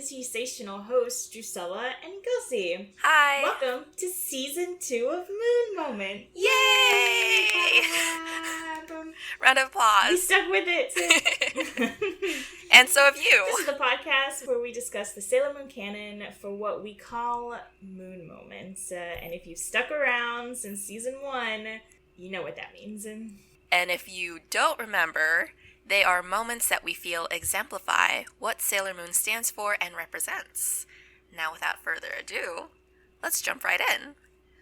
sensational hosts, Drusilla and Gussie. Hi! Welcome to Season 2 of Moon Moment. Yay! Round of applause. We stuck with it. And so have you. This is the podcast where we discuss the Sailormoon canon for what we call Moon Moments. And if you've stuck around since Season 1, you know what that means. And if you don't remember, they are moments that we feel exemplify what Sailor Moon stands for and represents. Now, without further ado, let's jump right in.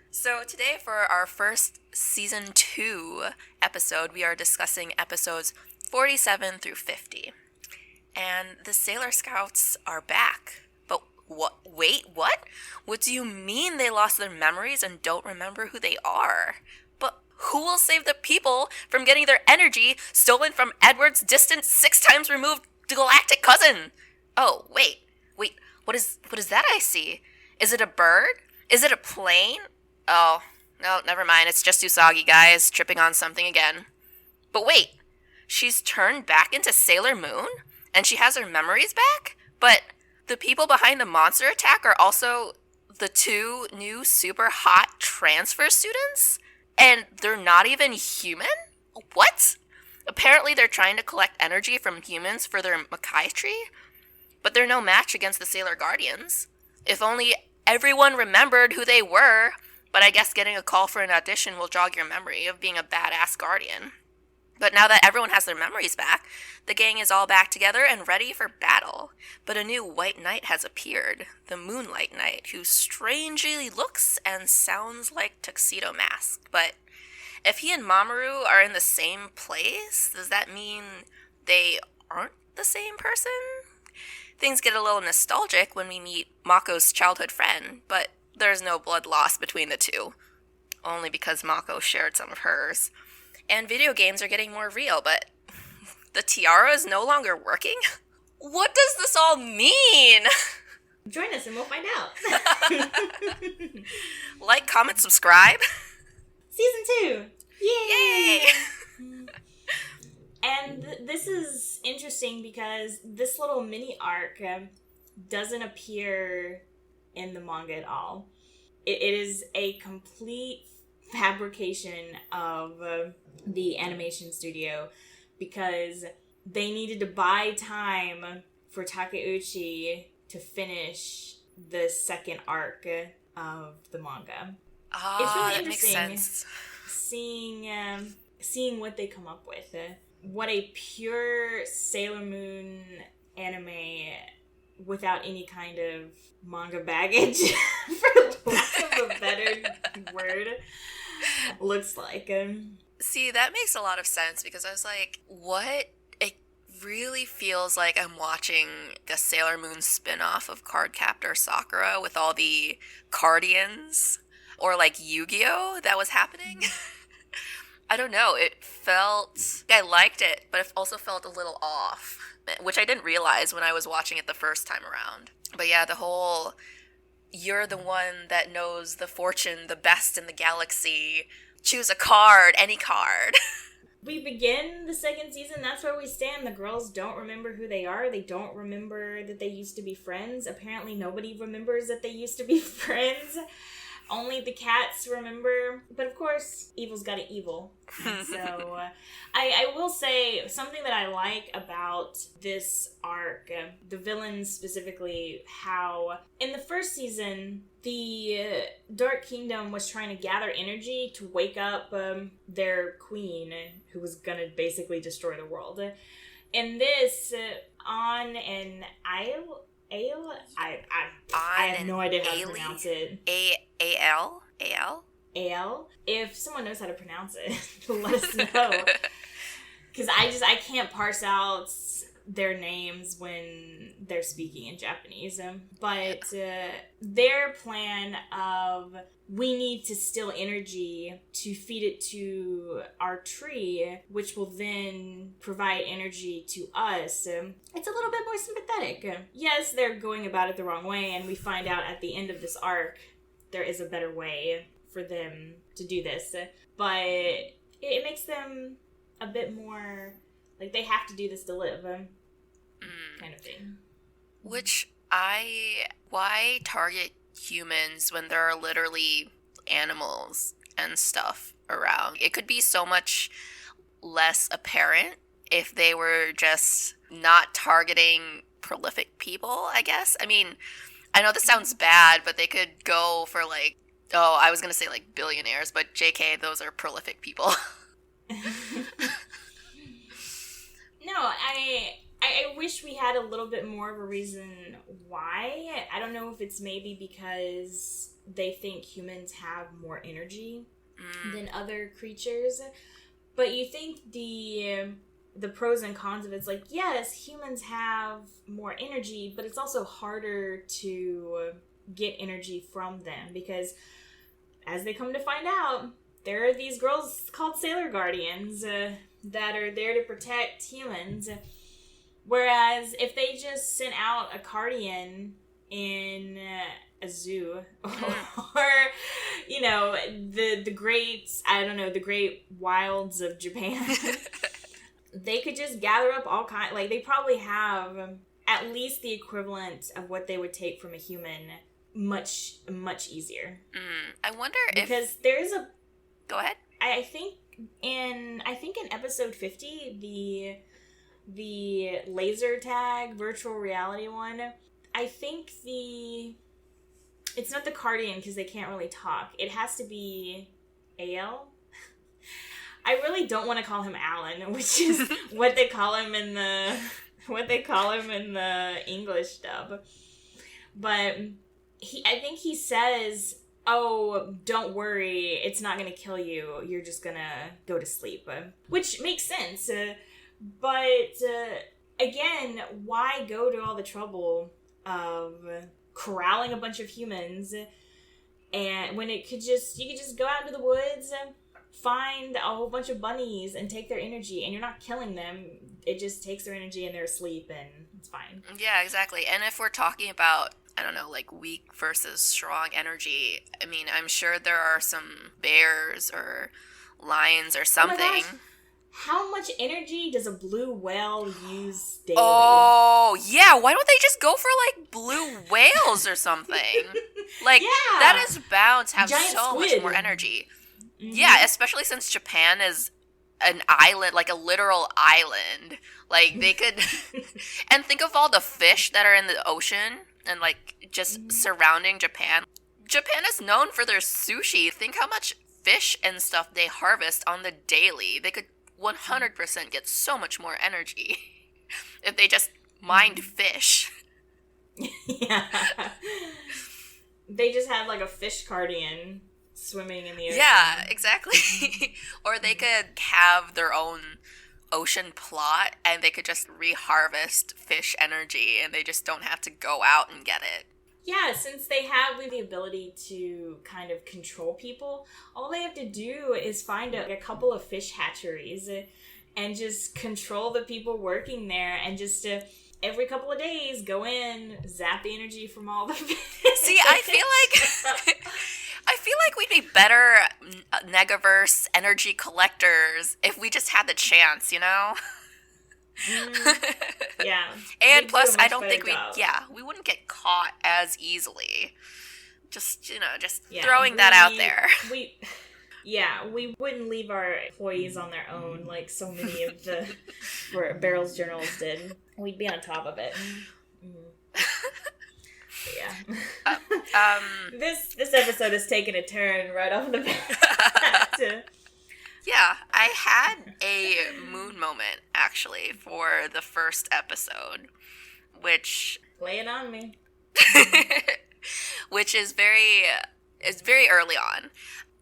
So today, for our first Season 2 episode, we are discussing episodes 47 through 50. And the Sailor Scouts are back. But what? Wait, what? What do you mean they lost their memories and don't remember who they are? Who will save the people from getting their energy stolen from Edward's distant 6 times removed galactic cousin? Oh, wait, what is that I see? Is it a bird? Is it a plane? Oh, no, never mind, it's just Usagi, guys, tripping on something again. But wait, she's turned back into Sailor Moon? And she has her memories back? But the people behind the monster attack are also the 2 new super hot transfer students? And they're not even human? What? Apparently they're trying to collect energy from humans for their Makai tree, but they're no match against the Sailor Guardians. If only everyone remembered who they were, but I guess getting a call for an audition will jog your memory of being a badass guardian. But now that everyone has their memories back, the gang is all back together and ready for battle. But a new white knight has appeared, the Moonlight Knight, who strangely looks and sounds like Tuxedo Mask. But if he and Mamoru are in the same place, does that mean they aren't the same person? Things get a little nostalgic when we meet Mako's childhood friend, but there's no blood loss between the two. Only because Mako shared some of hers. And video games are getting more real, but the tiara is no longer working? What does this all mean? Join us and we'll find out. Like, comment, subscribe. Season 2! Yay! Yay! And this is interesting because this little mini arc doesn't appear in the manga at all. It is a complete fabrication of the animation studio because they needed to buy time for Takeuchi to finish the second arc of the manga. It's really interesting that makes sense. Seeing what they come up with. What a pure Sailor Moon anime without any kind of manga baggage, for lack of a better word, looks like. See, that makes a lot of sense because I was like, what? It really feels like I'm watching a Sailor Moon spin-off of Cardcaptor Sakura with all the Cardians, or like Yu-Gi-Oh! That was happening. I don't know, I liked it, but it also felt a little off, which I didn't realize when I was watching it the first time around. But yeah, the whole, you're the one that knows the fortune the best in the galaxy, choose a card, any card. We begin the second season, that's where we stand. The girls don't remember who they are. They don't remember that they used to be friends. Apparently nobody remembers that they used to be friends. Only the cats remember. But of course, evil's got an evil. So I will say something that I like about this arc, the villains specifically, how in the first season, the Dark Kingdom was trying to gather energy to wake up their queen, who was gonna basically destroy the world. In this, On and Ail, I have no idea how to pronounce it. A-L? Ale. If someone knows how to pronounce it, let us know. Because I can't parse out their names when they're speaking in Japanese. But their plan of we need to steal energy to feed it to our tree, which will then provide energy to us. It's a little bit more sympathetic. Yes, they're going about it the wrong way, and we find out at the end of this arc there is a better way for them to do this. But it makes them a bit more like they have to do this to live, kind of thing. Which Why target humans when there are literally animals and stuff around? It could be so much less apparent if they were just not targeting prolific people, I guess. I mean, I know this sounds bad, but they could go for like, oh, I was going to say like billionaires, but JK, those are prolific people. No, I wish we had a little bit more of a reason why. I don't know if it's maybe because they think humans have more energy than other creatures. But you think the pros and cons of it's like, yes, humans have more energy, but it's also harder to get energy from them because as they come to find out, there are these girls called Sailor Guardians that are there to protect humans. Whereas if they just sent out a Guardian in a zoo or, you know, the great, I don't know, the great wilds of Japan, they could just gather up all kinds, like they probably have at least the equivalent of what they would take from a human much easier. I wonder because there's a... Go ahead. I think in episode 50, the laser tag virtual reality one, I think it's not the Guardian because they can't really talk. It has to be AL. I really don't want to call him Alan, which is what they call him in the English dub. But I think he says, "Oh, don't worry, it's not going to kill you. You're just going to go to sleep," which makes sense. But again, why go to all the trouble of corralling a bunch of humans, and when you could just go out into the woods, find a whole bunch of bunnies and take their energy, and you're not killing them. It just takes their energy and they're asleep, and it's fine. Yeah, exactly. And if we're talking about, I don't know, like weak versus strong energy, I mean, I'm sure there are some bears or lions or something. Oh my gosh. How much energy does a blue whale use daily? Oh, yeah. Why don't they just go for, like, blue whales or something? Like, yeah. That is bound to have Giant so squid. much more energy. Mm-hmm. Yeah, especially since Japan is an island, like a literal island. Like, they could... And think of all the fish that are in the ocean and, like, just surrounding Japan. Japan is known for their sushi. Think how much fish and stuff they harvest on the daily. They could 100% get so much more energy if they just mined fish. Yeah. They just had like a fish Guardian swimming in the ocean. Yeah, exactly. Or they could have their own ocean plot and they could just reharvest fish energy and they just don't have to go out and get it. Yeah, since they have the ability to kind of control people, all they have to do is find a couple of fish hatcheries and just control the people working there and just every couple of days go in, zap the energy from all the fish. See, I feel like we'd be better Negaverse energy collectors if we just had the chance, you know? Yeah. And plus, I don't think we wouldn't get caught as easily. Just, throwing that out there. We wouldn't leave our employees on their own like so many of the Barrels journals did. We'd be on top of it. Yeah. This episode has taken a turn right off the bat. Yeah, I had a moon moment, actually, for the first episode, which... Lay it on me. Which is very early on.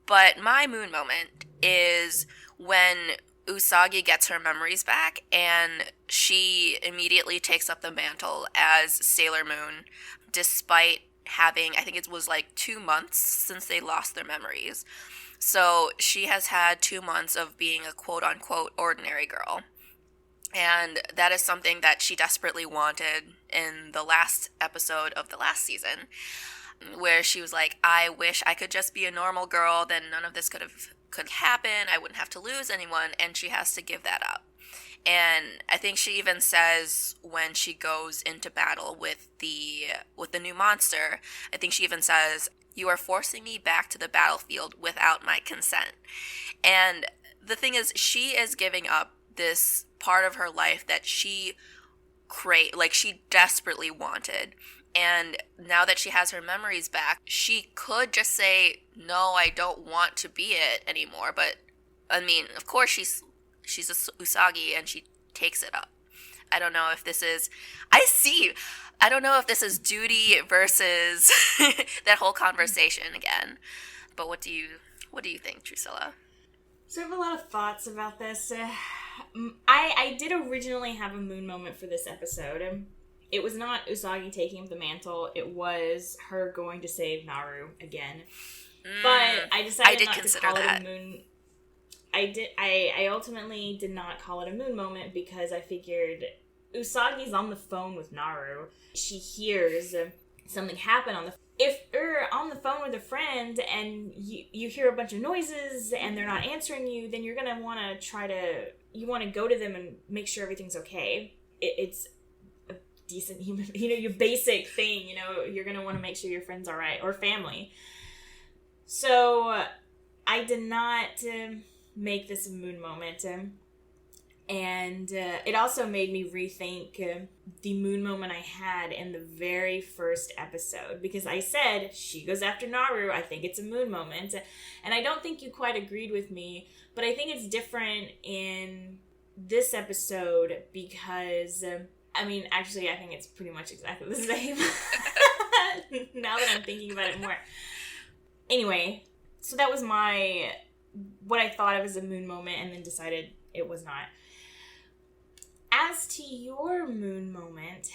But my moon moment is when Usagi gets her memories back, and she immediately takes up the mantle as Sailormoon, despite having, I think it was like 2 months since they lost their memories. So she has had 2 months of being a quote-unquote ordinary girl. And that is something that she desperately wanted in the last episode of the last season, where she was like, I wish I could just be a normal girl, then none of this could happen, I wouldn't have to lose anyone, and she has to give that up. And I think she even says when she goes into battle with the new monster, I think she even says, "You are forcing me back to the battlefield without my consent." And the thing is, she is giving up this part of her life that she she desperately wanted. And now that she has her memories back, she could just say, "No, I don't want to be it anymore." But I mean, of course she's a Usagi and she takes it up. I don't know if this is I don't know if this is duty versus that whole conversation again. But what do you think, Drusilla? So I have a lot of thoughts about this. I did originally have a moon moment for this episode. It was not Usagi taking up the mantle. It was her going to save Naru again. But I decided not to call it a moon. I ultimately did not call it a moon moment because I figured Usagi's on the phone with Naru. She hears something happen if you're on the phone with a friend and you hear a bunch of noises and they're not answering you, then you're going to want you want to go to them and make sure everything's okay. It's a decent human, your basic thing, you're going to want to make sure your friend's all right, or family. So I did not make this a moon moment. And it also made me rethink the moon moment I had in the very first episode. Because I said, she goes after Naru, I think it's a moon moment. And I don't think you quite agreed with me, but I think it's different in this episode because, actually I think it's pretty much exactly the same. Now that I'm thinking about it more. Anyway, so that was what I thought of as a moon moment and then decided it was not. As to your moon moment,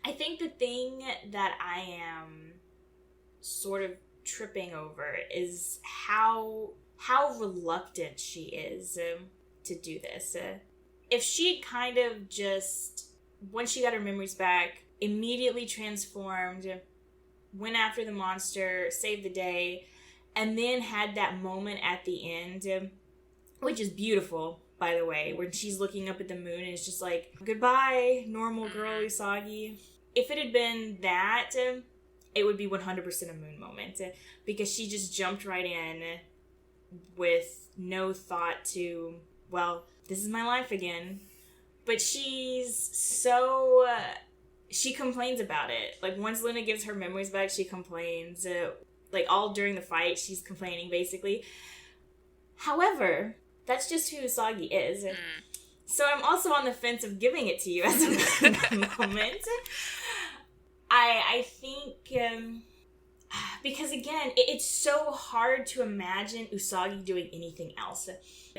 I think the thing that I am sort of tripping over is how reluctant she is to do this. If she kind of just, when she got her memories back, immediately transformed, went after the monster, saved the day, and then had that moment at the end, which is beautiful, by the way, when she's looking up at the moon and it's just like, goodbye, normal girl Usagi. If it had been that, it would be 100% a moon moment, because she just jumped right in with no thought to, well, this is my life again. But she's so... she complains about it. Like, once Luna gives her memories back, she complains. All during the fight, she's complaining, basically. However, that's just who Usagi is. So I'm also on the fence of giving it to you as a moment. I think... because, again, it's so hard to imagine Usagi doing anything else.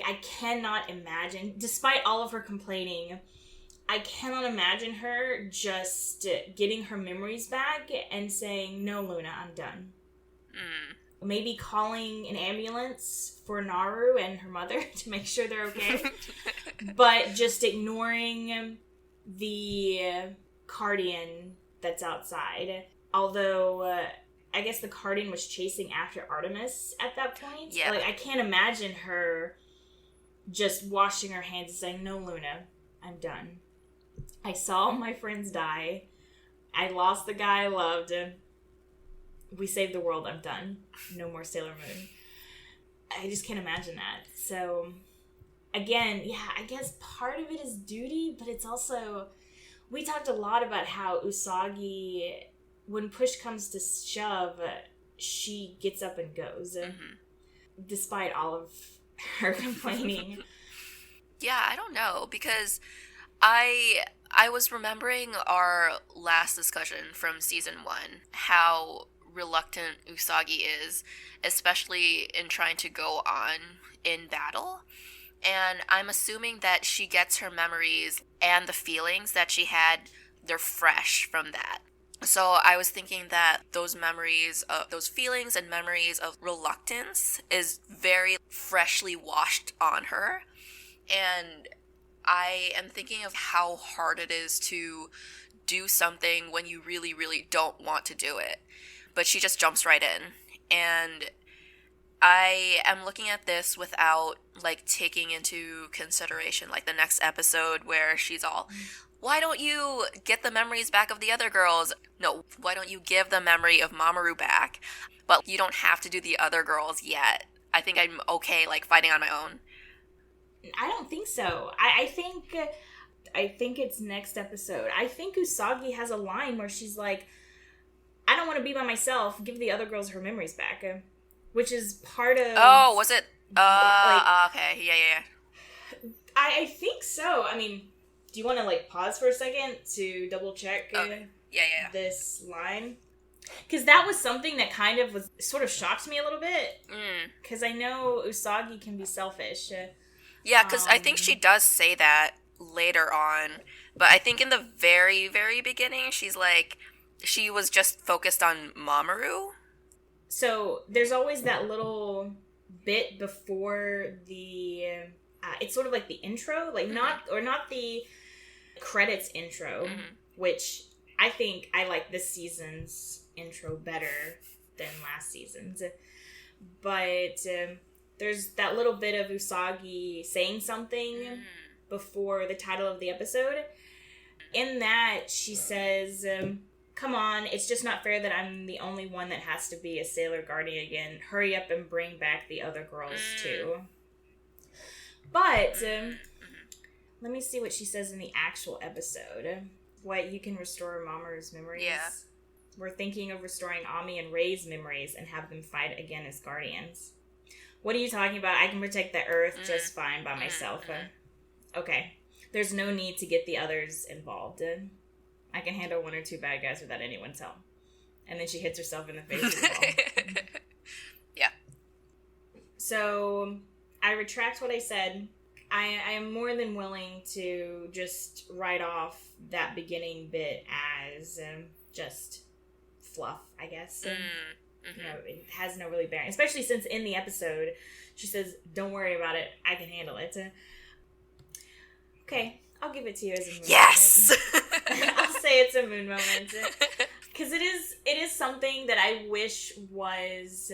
I cannot imagine, despite all of her complaining... I cannot imagine her just getting her memories back and saying, no, Luna, I'm done. Maybe calling an ambulance for Naru and her mother to make sure they're okay. But just ignoring the Cardian that's outside. Although, I guess the Cardian was chasing after Artemis at that point. Yeah. I can't imagine her just washing her hands and saying, no, Luna, I'm done. I saw my friends die. I lost the guy I loved. We saved the world. I'm done. No more Sailor Moon. I just can't imagine that. So, again, yeah, I guess part of it is duty, but it's also... We talked a lot about how Usagi, when push comes to shove, she gets up and goes. Despite all of her complaining. Yeah, I don't know, because... I was remembering our last discussion from season 1, how reluctant Usagi is, especially in trying to go on in battle. And I'm assuming that she gets her memories and the feelings that she had, they're fresh from that. So I was thinking that those feelings and memories of reluctance is very freshly washed on her. And I am thinking of how hard it is to do something when you really, really don't want to do it. But she just jumps right in. And I am looking at this without, like, taking into consideration, like, the next episode where she's all, why don't you get the memories back of the other girls? No, why don't you give the memory of Mamoru back? But you don't have to do the other girls yet. I think I'm okay, like, fighting on my own. I don't think so. I think it's next episode. I think Usagi has a line where she's like, I don't want to be by myself. Give the other girls her memories back. Which is part of... Oh, was it? Okay. Yeah. I think so. I mean, do you want to, like, pause for a second to double check this line? Because that was something that kind of was sort of shocked me a little bit. Because I know Usagi can be selfish. Yeah, because I think she does say that later on. But I think in the very, very beginning, she's like, she was just focused on Mamoru. So there's always that little bit before the... it's sort of like the intro. Like, not the credits intro, which I think I like this season's intro better than last season's. But there's that little bit of Usagi saying something before the title of the episode. In that, she says, come on, it's just not fair that I'm the only one that has to be a Sailor Guardian again. Hurry up and bring back the other girls, too. But, let me see what she says in the actual episode. What, you can restore Mamoru's memories? Yeah. We're thinking of restoring Ami and Rei's memories and have them fight again as guardians. What are you talking about? I can protect the Earth just fine by myself. Okay. There's no need to get the others involved. I can handle one or two bad guys without anyone's help. And then she hits herself in the face with the ball. Yeah. So, I retract what I said. I am more than willing to just write off that beginning bit as just fluff, I guess. You know, it has no really bearing. Especially since in the episode, she says, don't worry about it. I can handle it. Okay, I'll give it to you as a moon moment. I'll say it's a moon moment. Because it is something that I wish was...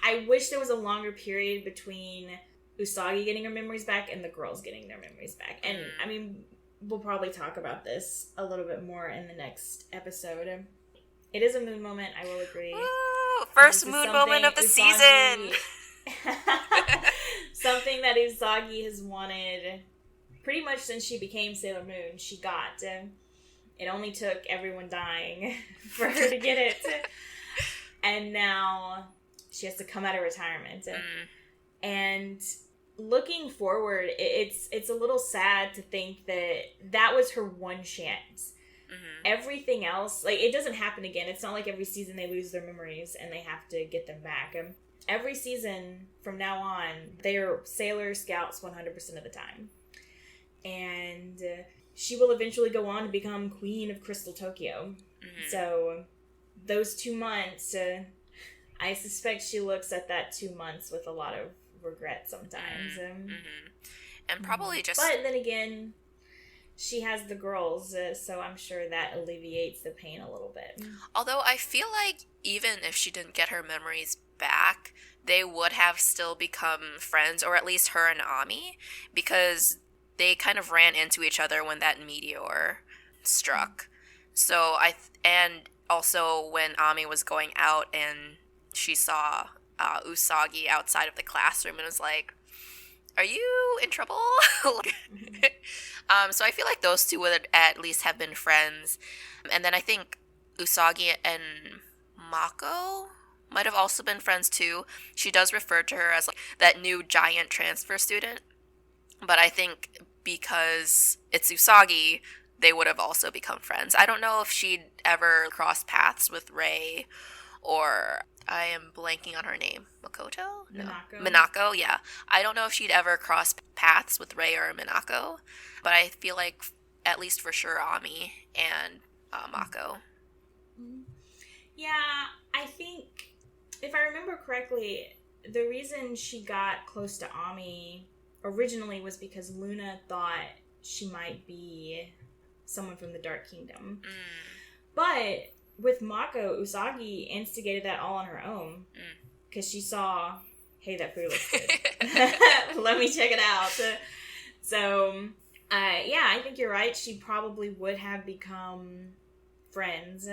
I wish there was a longer period between Usagi getting her memories back and the girls getting their memories back. And, I mean, we'll probably talk about this a little bit more in the next episode. It is a moon moment, I will agree. Woo! First moon moment of the season! Something that Usagi has wanted pretty much since she became Sailor Moon. She got. It only took everyone dying for her to get it. And now she has to come out of retirement. And looking forward, it's a little sad to think that was her one chance. Everything else, like, it doesn't happen again. It's not like every season they lose their memories and they have to get them back. Every season from now on, they are Sailor Scouts 100% of the time. And she will eventually go on to become Queen of Crystal Tokyo. So those 2 months, I suspect she looks at that 2 months with a lot of regret sometimes. And probably just... But then again, she has the girls, so I'm sure that alleviates the pain a little bit. Although I feel like even if she didn't get her memories back, they would have still become friends, or at least her and Ami, because they kind of ran into each other when that meteor struck. So and also when Ami was going out and she saw Usagi outside of the classroom and was like, are you in trouble? So I feel like those two would at least have been friends. And then I think Usagi and Mako might have also been friends too. She does refer to her as like that new giant transfer student. But I think because it's Usagi, they would have also become friends. I don't know if she'd ever crossed paths with Rei, or I am blanking on her name. Makoto? No. Minako, yeah. I don't know if she'd ever crossed paths with Rei or Minako, but I feel like at least for sure Ami and Mako. Yeah, I think, if I remember correctly, the reason she got close to Ami originally was because Luna thought she might be someone from the Dark Kingdom. But with Mako, Usagi instigated that all on her own. Because she saw hey, that food looks good. Let me check it out. So, yeah, I think you're right. She probably would have become friends.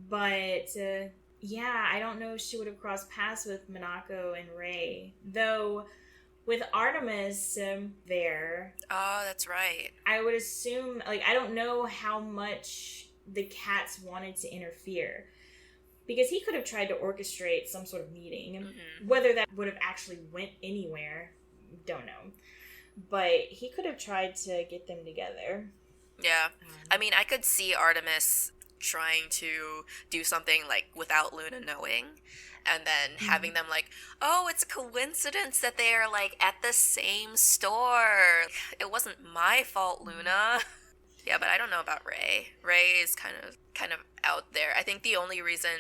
But, yeah, I don't know if she would have crossed paths with Minako and Ray. Though, with Artemis there... Oh, that's right. I would assume, like, I don't know how much the cats wanted to interfere. Because he could have tried to orchestrate some sort of meeting. Mm-hmm. Whether that would have actually went anywhere, don't know. But he could have tried to get them together. Yeah. I mean, I could see Artemis trying to do something, like, without Luna knowing. And then having them like, oh, it's a coincidence that they are, like, at the same store. It wasn't my fault, Luna. Yeah, but I don't know about Ray. Ray is kind of out there. I think the only reason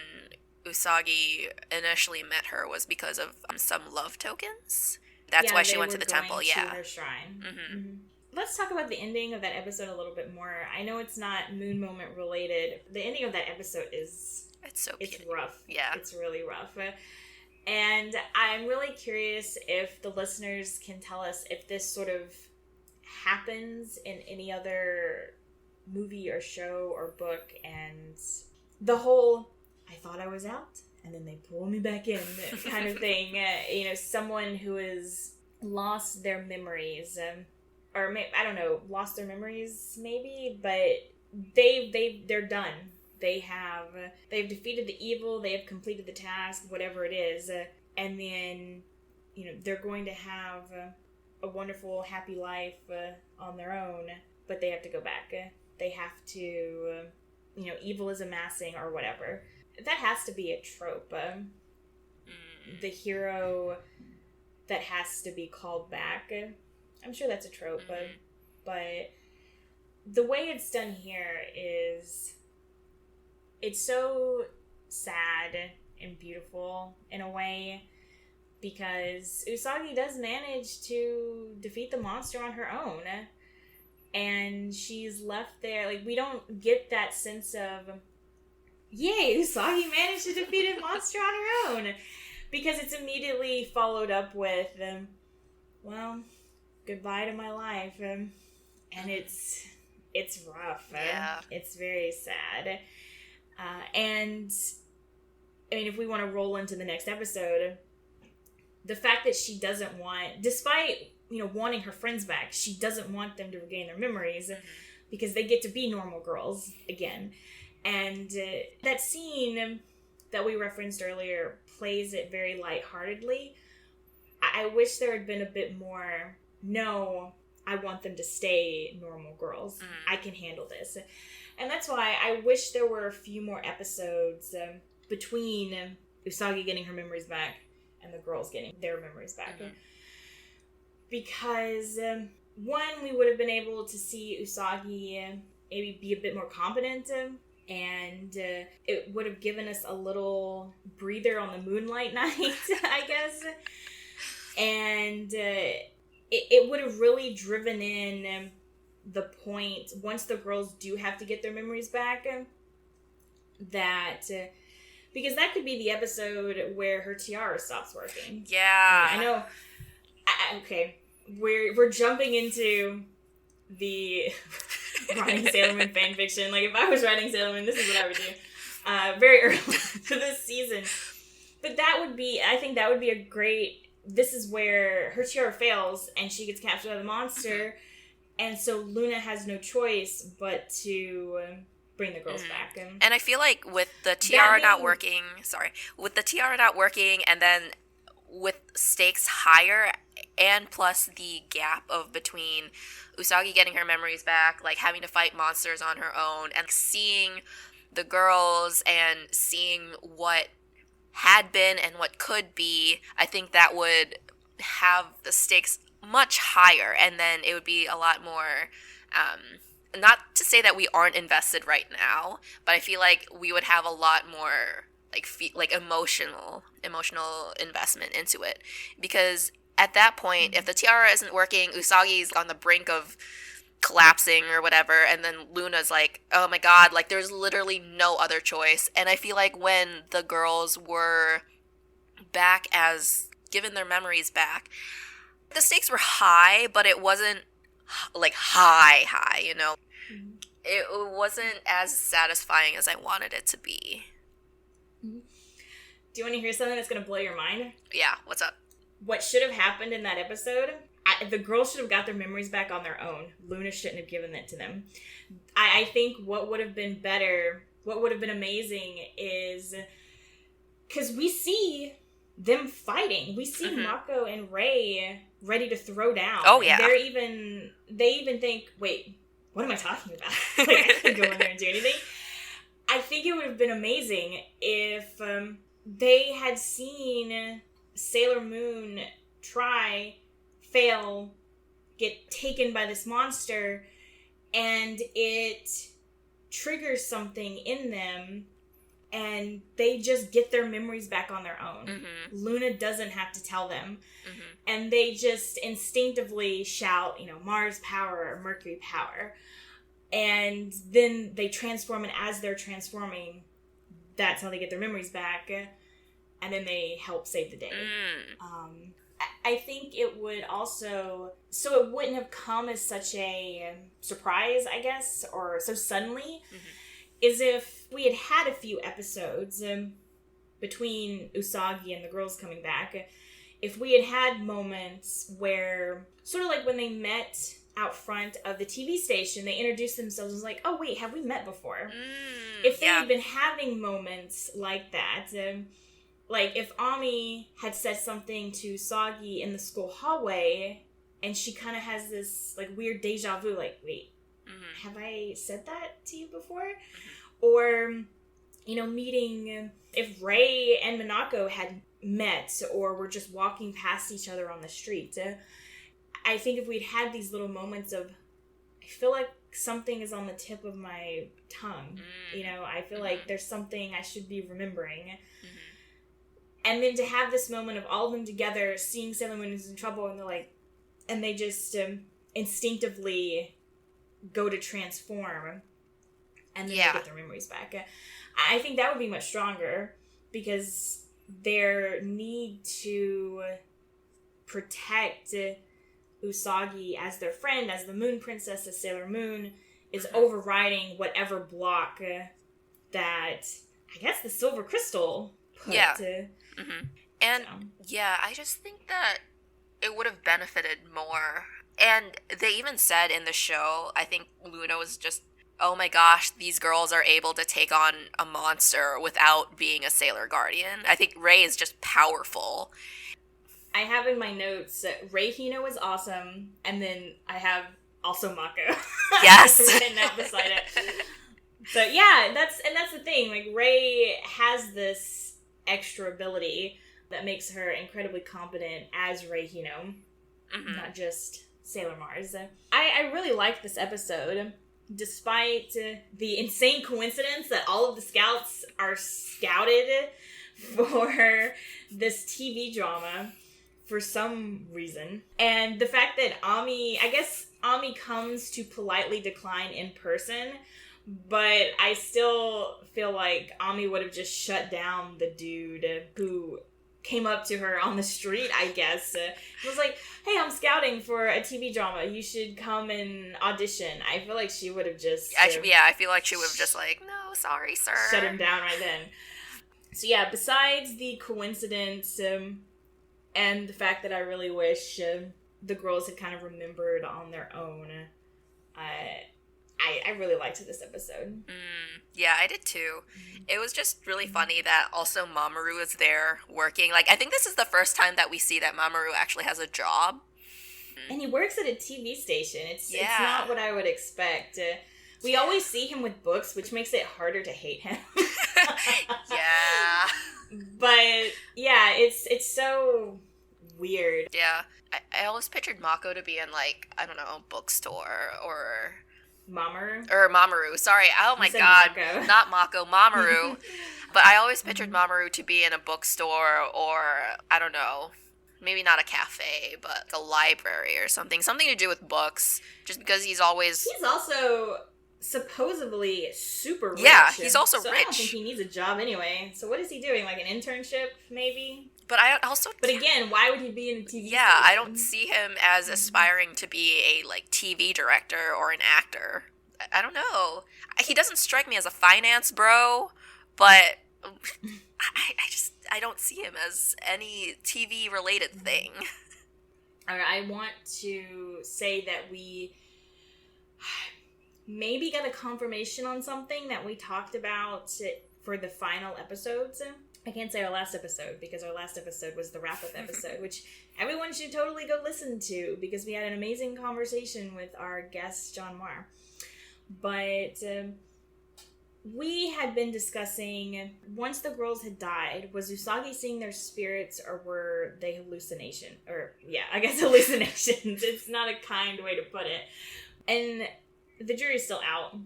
Usagi initially met her was because of some love tokens. That's why she went to the temple. Yeah, to her shrine. Mm-hmm. Let's talk about the ending of that episode a little bit more. I know it's not Moon Moment related. The ending of that episode is it's rough. Yeah, it's really rough. And I'm really curious if the listeners can tell us if this sort of happens in any other movie or show or book, and the whole I thought I was out and then they pull me back in kind of thing. Someone who has lost their memories, or I don't know, lost their memories maybe, but they're done. They've defeated the evil, they have completed the task, whatever it is, and then they're going to have a wonderful, happy life on their own, but they have to go back. They have to, evil is amassing or whatever. That has to be a trope. The hero that has to be called back. I'm sure that's a trope, but the way it's done here is it's so sad and beautiful in a way, because Usagi does manage to defeat the monster on her own. And she's left there, like, we don't get that sense of, yay, Usagi managed to defeat a monster on her own. Because it's immediately followed up with, well, goodbye to my life. And it's rough. Yeah. It's very sad. And, I mean, if we want to roll into the next episode, the fact that she doesn't want, despite wanting her friends back, she doesn't want them to regain their memories because they get to be normal girls again. And that scene that we referenced earlier plays it very lightheartedly. I wish there had been a bit more, no, I want them to stay normal girls. I can handle this. And that's why I wish there were a few more episodes between Usagi getting her memories back and the girls getting their memories back. Because, one, we would have been able to see Usagi maybe be a bit more competent, and it would have given us a little breather on the moonlight night, I guess. And it would have really driven in the point, once the girls do have to get their memories back, that... because that could be the episode where her tiara stops working. Yeah. I know... okay, we're jumping into the writing Sailor Moon fanfiction. Like, if I was writing Sailor Moon, this is what I would do. Very early to this season. But I think that would be a great, this is where her tiara fails and she gets captured by the monster. And so Luna has no choice but to bring the girls back. And I feel like with the tiara not working, and then with stakes higher, and plus the gap of between Usagi getting her memories back, like having to fight monsters on her own, and seeing the girls and seeing what had been and what could be, I think that would have the stakes much higher, and then it would be a lot more, not to say that we aren't invested right now, but I feel like we would have a lot more like emotional investment into it, because at that point, if the tiara isn't working, Usagi's on the brink of collapsing or whatever, and then Luna's like, oh my god, like there's literally no other choice. And I feel like when the girls were back as given their memories back. The stakes were high, but it wasn't like high, you know? Mm-hmm. It wasn't as satisfying as I wanted it to be. Mm-hmm. Do you want to hear something that's going to blow your mind? Yeah, what's up? What should have happened in that episode, the girls should have got their memories back on their own. Luna shouldn't have given it to them. I think what would have been better, what would have been amazing is, because we see them fighting. We see Mako and Rei ready to throw down. Oh, yeah. They even think, wait, what am I talking about? Like, I can't go in there and do anything. I think it would have been amazing if they had seen Sailormoon try, fail, get taken by this monster, and it triggers something in them, and they just get their memories back on their own. Mm-hmm. Luna doesn't have to tell them. Mm-hmm. And they just instinctively shout, Mars power or Mercury power. And then they transform, and as they're transforming, that's how they get their memories back. And then they help save the day. I think it would also... So it wouldn't have come as such a surprise, I guess, or so suddenly, is if we had a few episodes between Usagi and the girls coming back. If we had moments where, sort of like when they met out front of the TV station, they introduced themselves and was like, oh, wait, have we met before? If they had been having moments like that... like, if Ami had said something to Usagi in the school hallway, and she kind of has this, like, weird deja vu, like, wait, have I said that to you before? Or, meeting, if Rei and Minako had met, or were just walking past each other on the street, I think if we'd had these little moments of, I feel like something is on the tip of my tongue, I feel like there's something I should be remembering. And then to have this moment of all of them together, seeing Sailor Moon is in trouble, and they're like, and they just instinctively go to transform, and then they get their memories back. I think that would be much stronger, because their need to protect Usagi as their friend, as the Moon Princess, as Sailor Moon, is overriding whatever block that, I guess, the Silver Crystal put. And I just think that it would have benefited more. And they even said in the show, I think Luna was just, oh my gosh, these girls are able to take on a monster without being a Sailor Guardian. I think Rei is just powerful. I have in my notes that Rei Hino is awesome, and then I have also Mako. Yes. Written out beside it. So yeah, that's the thing. Like, Rei has this extra ability that makes her incredibly competent as Rei Hino, not just Sailor Mars. I really liked this episode, despite the insane coincidence that all of the scouts are scouted for this TV drama for some reason. And the fact that Ami comes to politely decline in person, but I still feel like Ami would have just shut down the dude who came up to her on the street, I guess. Was like, hey, I'm scouting for a TV drama. You should come and audition. I feel like she would have just... I feel like she would have just like, no, sorry, sir. Shut him down right then. So yeah, besides the coincidence and the fact that I really wish the girls had kind of remembered on their own, I really liked this episode. Yeah, I did too. It was just really funny that also Mamoru is there working. Like, I think this is the first time that we see that Mamoru actually has a job. And he works at a TV station. It's not what I would expect. We always see him with books, which makes it harder to hate him. Yeah. But, yeah, it's so weird. Yeah. I always pictured Mako to be in, like, I don't know, a bookstore or... Mamoru. Sorry. Oh my god. Mako. Not Mako. Mamoru. But I always pictured Mamoru to be in a bookstore or, I don't know, maybe not a cafe, but a library or something. Something to do with books. Just because he's always... He's also supposedly super rich. Yeah, he's also rich. I don't think he needs a job anyway. So what is he doing? Like an internship, maybe? But I also... But again, why would he be in a TV Yeah, station? I don't see him as aspiring to be a, like, TV director or an actor. I don't know. He doesn't strike me as a finance bro, but I don't see him as any TV-related thing. All right, I want to say that we maybe got a confirmation on something that we talked about for the final episodes. I can't say our last episode because our last episode was the wrap-up episode, which everyone should totally go listen to because we had an amazing conversation with our guest, John Marr. But we had been discussing, once the girls had died, was Usagi seeing their spirits or were they hallucination? Or, yeah, I guess hallucinations. It's not a kind way to put it. And the jury's still out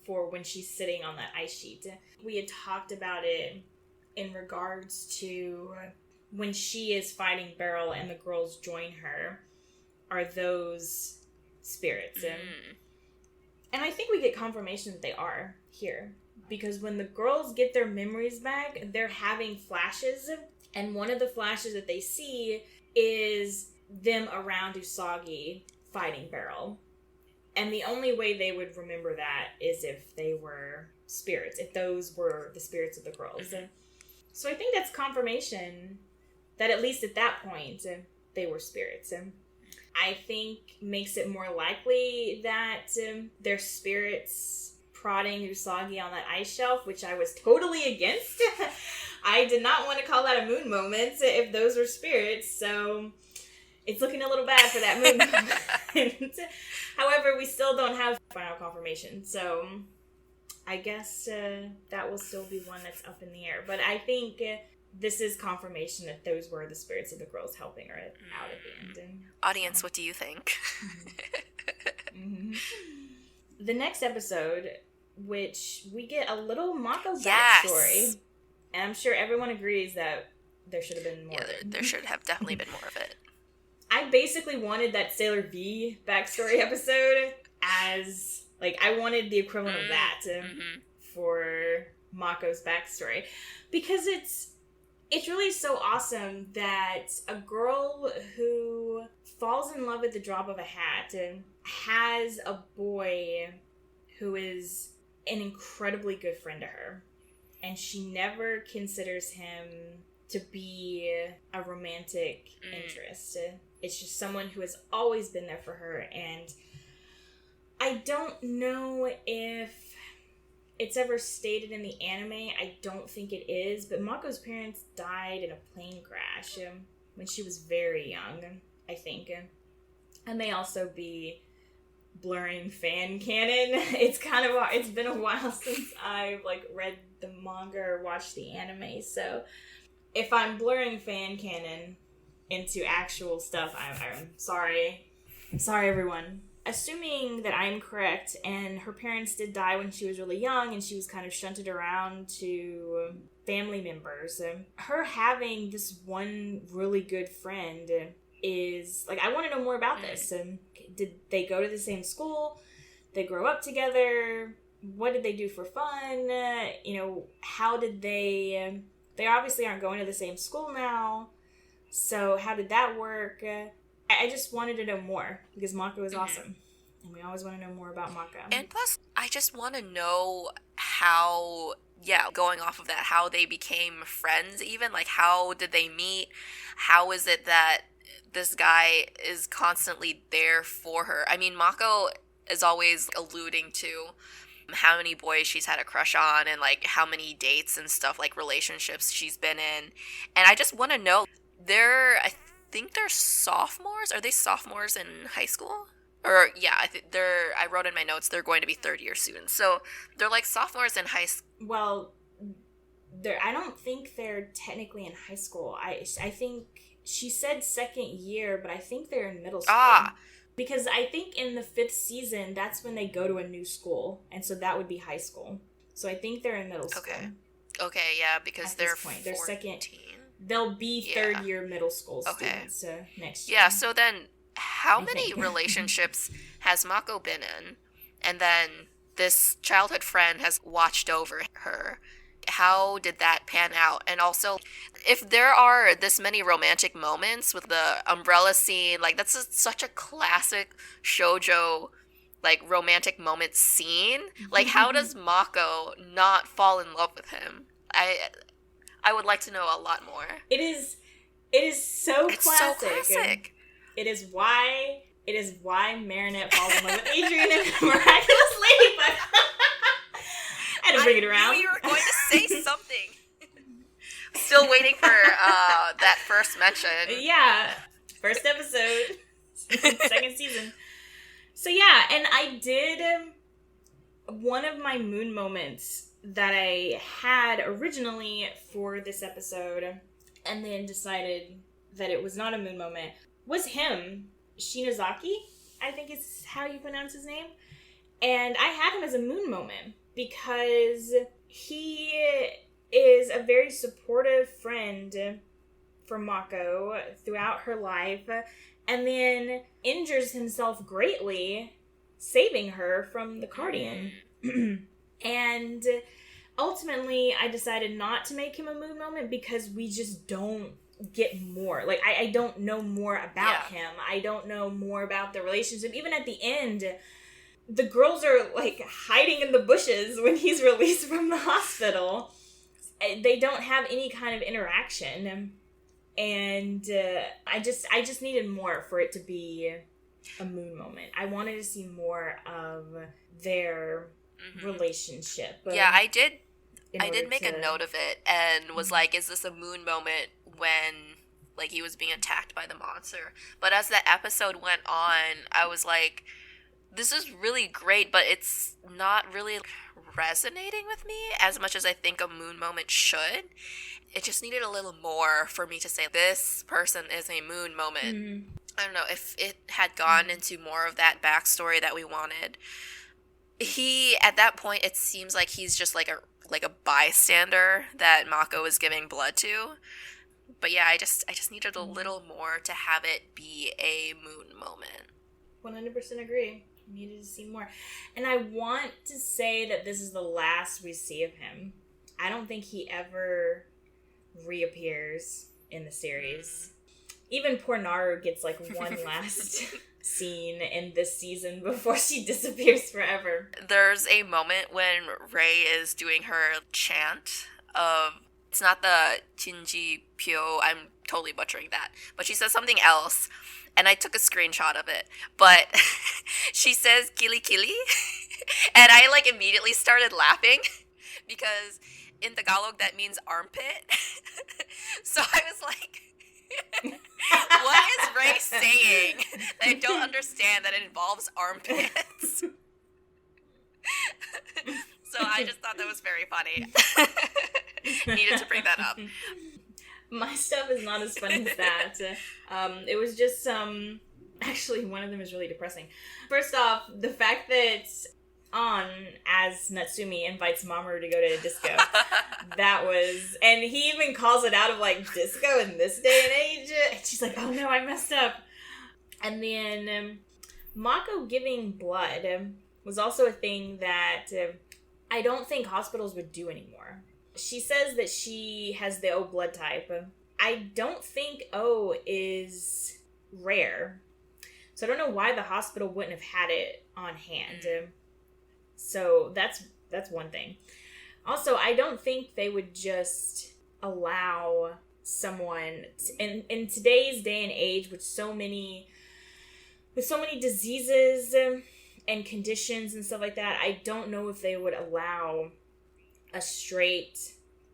for when she's sitting on that ice sheet. We had talked about it in regards to when she is fighting Beryl and the girls join her, are those spirits. And I think we get confirmation that they are here. Because when the girls get their memories back, they're having flashes. And one of the flashes that they see is them around Usagi fighting Beryl. And the only way they would remember that is if they were spirits. If those were the spirits of the girls. So I think that's confirmation that at least at that point, they were spirits. I think makes it more likely that they're spirits prodding Usagi on that ice shelf, which I was totally against. I did not want to call that a moon moment if those were spirits, so it's looking a little bad for that moon moment. However, we still don't have final confirmation, so I guess that will still be one that's up in the air. But I think this is confirmation that those were the spirits of the girls helping her out at the end. Audience, what do you think? The next episode, which we get a little Mako backstory, and I'm sure everyone agrees that there should have been more. Yeah, there should have definitely been more of it. I basically wanted that Sailor V backstory episode as, like, I wanted the equivalent of that for Mako's backstory. Because it's really so awesome that a girl who falls in love at the drop of a hat and has a boy who is an incredibly good friend to her. And she never considers him to be a romantic interest. It's just someone who has always been there for her. And I don't know if it's ever stated in the anime. I don't think it is. But Mako's parents died in a plane crash when she was very young, I think. And may also be blurring fan canon. It's been a while since I've read the manga or watched the anime. So if I'm blurring fan canon into actual stuff, I'm sorry. I'm sorry, everyone. Assuming that I'm correct, and her parents did die when she was really young, and she was kind of shunted around to family members, her having this one really good friend is, I want to know more about this. Did they go to the same school? They grow up together? What did they do for fun? How did they obviously aren't going to the same school now. So how did that work? I just wanted to know more because Mako is awesome. And we always want to know more about Mako. And plus, I just want to know how, going off of that, how they became friends even. How did they meet? How is it that this guy is constantly there for her? I mean, Mako is always alluding to how many boys she's had a crush on and, how many dates and stuff, relationships she's been in. And I just want to know, I think they're sophomores. Are they sophomores in high school? Or, I wrote in my notes, they're going to be third-year students. So, they're, sophomores in high school. Well, I don't think they're technically in high school. I think, she said second year, but I think they're in middle school. Because I think in the 5th season, that's when they go to a new school. And so that would be high school. So I think they're in middle school. Okay, yeah, because they're 14. They're second. They'll be third-year middle school students next year. Yeah, so then how many relationships has Mako been in? And then this childhood friend has watched over her. how did that pan out? And also, if there are this many romantic moments with the umbrella scene, like that's such a classic shoujo like romantic moment scene. Like how does Mako not fall in love with him? I would like to know a lot more. It is so It's classic. so classic. It is why Marinette falls in love with Adrian and Miraculous Ladybug. I had to bring it around. I knew you were going to say something. Still waiting for that first mention. Yeah. First episode. Second season. So yeah, and I did one of my moon moments that I had originally for this episode and then decided that it was not a moon moment was him, Shinozaki, I think is how you pronounce his name. And I had him as a moon moment because he is a very supportive friend for Mako throughout her life, and then injures himself greatly saving her from the Cardian. And ultimately, I decided not to make him a moon moment because we just don't get more. Like, I don't know more about him. I don't know more about the relationship. Even at the end, the girls are, like, hiding in the bushes when he's released from the hospital. They don't have any kind of interaction. And I just needed more for it to be a moon moment. I wanted to see more of their relationship. Yeah, I did make a note of it and was like, is this a moon moment when like he was being attacked by the monster? But as the episode went on, I was like, this is really great, but it's not really resonating with me as much as I think a moon moment should. It just needed a little more for me to say this person is a moon moment. I don't know if it had gone into more of that backstory that we wanted. He, at that point, it seems like he's just like a bystander that Mako is giving blood to. But yeah, I just needed a little more to have it be a moon moment. 100% agree. Needed to see more. And I want to say that this is the last we see of him. I don't think he ever reappears in the series. Even poor Naru gets like one last scene in this season before she disappears forever. There's a moment when Rei is doing her chant of, it's not the Chinji Pyo, I'm totally butchering that, but she says something else, and I took a screenshot of it, but she says kili kili, and I like immediately started laughing because in Tagalog that means armpit. So I was like, what is Rei saying that I don't understand that it involves armpits? So I just thought that was very funny. Needed to bring that up. My stuff is not as funny as that. It was just actually one of them is really depressing. First off, the fact that An, as Natsumi, invites Mamoru to go to a disco. That was... And he even calls it out of, like, disco in this day and age. And she's like, oh no, I messed up. And then Mako giving blood was also a thing that I don't think hospitals would do anymore. She says that she has the O blood type. I don't think O is rare. So I don't know why the hospital wouldn't have had it on hand. So that's one thing. Also, I don't think they would just allow someone in today's day and age with so many diseases and conditions and stuff like that. I don't know if they would allow a straight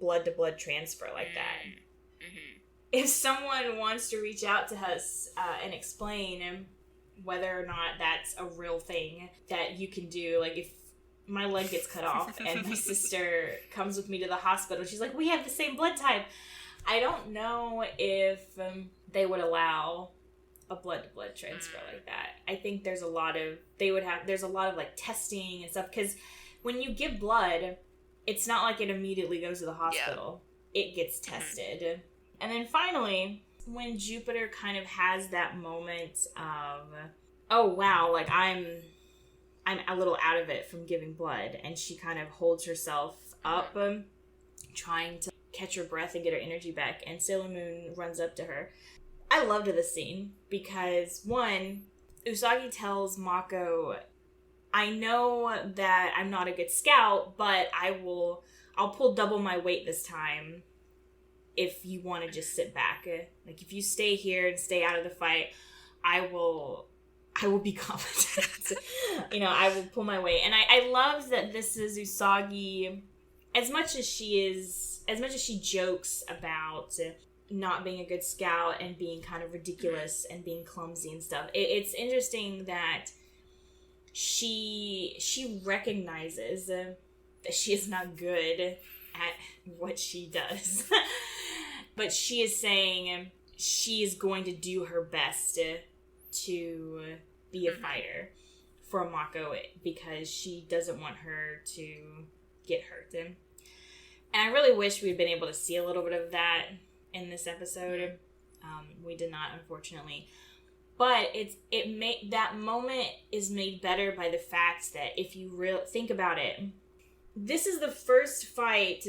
blood to blood transfer like that. If someone wants to reach out to us and explain whether or not that's a real thing that you can do, like if my leg gets cut off and my sister comes with me to the hospital, she's like, we have the same blood type. I don't know if they would allow a blood to blood transfer like that. I think there's a lot of like testing and stuff, because when you give blood, it's not like it immediately goes to the hospital. Yeah. It gets tested. And then finally, when Jupiter kind of has that moment of, oh wow, like I'm a little out of it from giving blood, and she kind of holds herself up trying to catch her breath and get her energy back, and Sailor Moon runs up to her. I loved this scene because, one, Usagi tells Mako, I know that I'm not a good scout, but I'll pull double my weight this time if you want to just sit back. Like, if you stay here and stay out of the fight, I will be competent. I will pull my weight. And I love that this is Usagi, as much as she jokes about not being a good scout and being kind of ridiculous and being clumsy and stuff. It's interesting that she recognizes that she is not good at what she does. But she is saying she is going to do her best to be a fighter for Mako because she doesn't want her to get hurt. And I really wish we'd been able to see a little bit of that in this episode. We did not, unfortunately. But that moment is made better by the fact that if you think about it, this is the first fight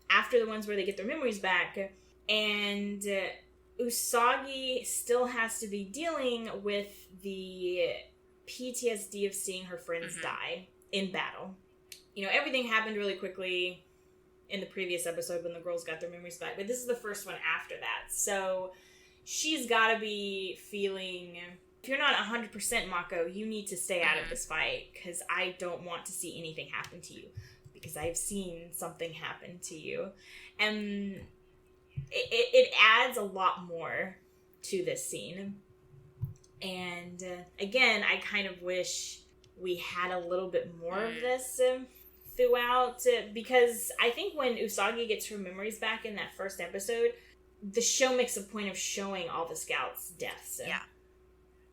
after the ones where they get their memories back, and Usagi still has to be dealing with the PTSD of seeing her friends die in battle. Everything happened really quickly in the previous episode when the girls got their memories back, but this is the first one after that. So she's got to be feeling, if you're not 100% Mako, you need to stay out of this fight because I don't want to see anything happen to you because I've seen something happen to you. And it adds a lot more to this scene. And again, I kind of wish we had a little bit more of this throughout, because I think when Usagi gets her memories back in that first episode, the show makes a point of showing all the scouts' deaths. Yeah.